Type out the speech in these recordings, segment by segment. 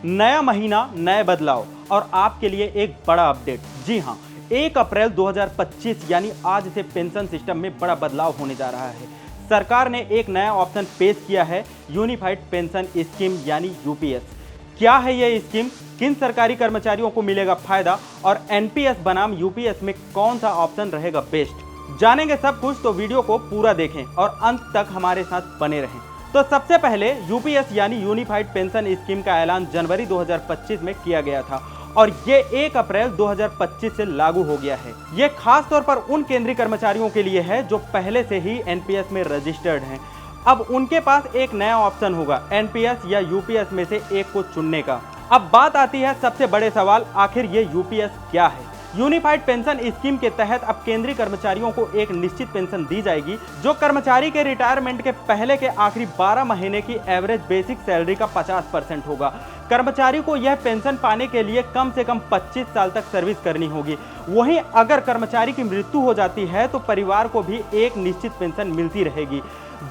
नया महीना नए बदलाव और आपके लिए एक बड़ा अपडेट। जी हां, 1 अप्रैल 2025 यानी आज से पेंशन सिस्टम में बड़ा बदलाव होने जा रहा है। सरकार ने एक नया ऑप्शन पेश किया है, यूनिफाइड पेंशन स्कीम यानी यूपीएस। क्या है ये स्कीम, किन सरकारी कर्मचारियों को मिलेगा फायदा और एनपीएस बनाम यूपीएस में कौन सा ऑप्शन रहेगा बेस्ट, जानेंगे सब कुछ। तो वीडियो को पूरा देखें और अंत तक हमारे साथ बने रहें। तो सबसे पहले यूपीएस यानी यूनिफाइड पेंशन स्कीम का ऐलान जनवरी 2025 में किया गया था और ये 1 अप्रैल 2025 से लागू हो गया है। ये खास तौर पर उन केंद्रीय कर्मचारियों के लिए है जो पहले से ही एनपीएस में रजिस्टर्ड हैं। अब उनके पास एक नया ऑप्शन होगा, एनपीएस या यूपीएस में से एक को चुनने का। अब बात आती है सबसे बड़े सवाल, आखिर ये यूपीएस क्या है। यूनिफाइड पेंशन स्कीम के तहत अब केंद्रीय कर्मचारियों को एक निश्चित पेंशन दी जाएगी जो कर्मचारी के रिटायरमेंट के पहले के आखिरी 12 महीने की एवरेज बेसिक सैलरी का 50% होगा। कर्मचारी को यह पेंशन पाने के लिए कम से कम 25 साल तक सर्विस करनी होगी। वहीं अगर कर्मचारी की मृत्यु हो जाती है तो परिवार को भी एक निश्चित पेंशन मिलती रहेगी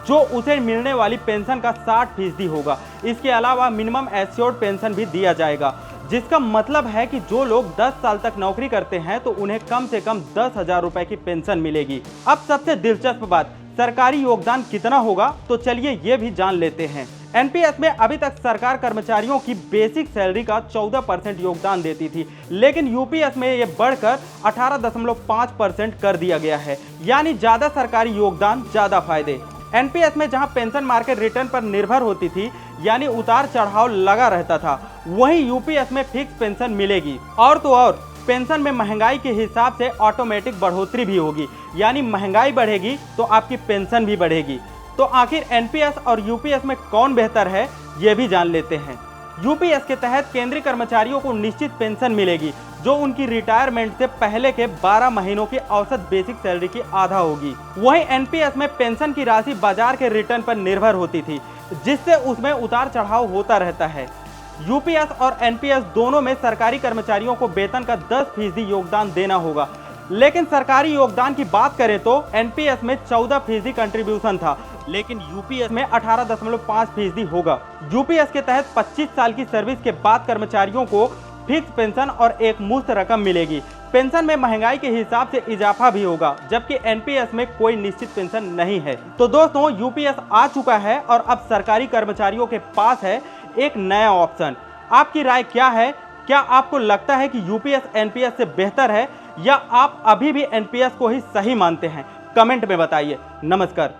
जो उसे मिलने वाली पेंशन का 60% होगा। इसके अलावा मिनिमम एश्योर्ड पेंशन भी दिया जाएगा, जिसका मतलब है कि जो लोग 10 साल तक नौकरी करते हैं तो उन्हें कम से कम 10,000 रुपए की पेंशन मिलेगी। अब सबसे दिलचस्प बात, सरकारी योगदान कितना होगा, तो चलिए ये भी जान लेते हैं। एनपीएस में अभी तक सरकार कर्मचारियों की बेसिक सैलरी का 14% योगदान देती थी, लेकिन यूपीएस में ये बढ़कर 18.5% कर दिया गया है। यानी ज्यादा सरकारी योगदान ज्यादा फायदे। एनपीएस में जहां पेंशन मार्केट रिटर्न पर निर्भर होती थी, यानी उतार चढ़ाव लगा रहता था, वहीं यूपीएस में फिक्स पेंशन मिलेगी। और तो और पेंशन में महंगाई के हिसाब से ऑटोमेटिक बढ़ोतरी भी होगी, यानी महंगाई बढ़ेगी तो आपकी पेंशन भी बढ़ेगी। तो आखिर एनपीएस और यूपीएस में कौन बेहतर है, ये भी जान लेते हैं। यूपीएस के तहत केंद्रीय कर्मचारियों को निश्चित पेंशन मिलेगी जो उनकी रिटायरमेंट से पहले के 12 महीनों की औसत बेसिक सैलरी की आधा होगी। वहीं एनपीएस में पेंशन की राशि बाजार के रिटर्न पर निर्भर होती थी, जिससे उसमें उतार चढ़ाव होता रहता है। यूपीएस और एनपीएस दोनों में सरकारी कर्मचारियों को वेतन का 10% योगदान देना होगा, लेकिन सरकारी योगदान की बात करें तो एनपीएस में 14% कंट्रीब्यूशन था, लेकिन यूपीएस में 18.5% होगा। यूपीएस के तहत 25 साल की सर्विस के बाद कर्मचारियों को फिक्स पेंशन और एक मुफ्त रकम मिलेगी। पेंशन में महंगाई के हिसाब से इजाफा भी होगा, जबकि एनपीएस में कोई निश्चित पेंशन नहीं है। तो दोस्तों, यूपीएस आ चुका है और अब सरकारी कर्मचारियों के पास है एक नया ऑप्शन। आपकी राय क्या है? क्या आपको लगता है कि यूपीएस एनपीएस से बेहतर है या आप अभी भी एनपीएस को ही सही मानते हैं? कमेंट में बताइए। नमस्कार।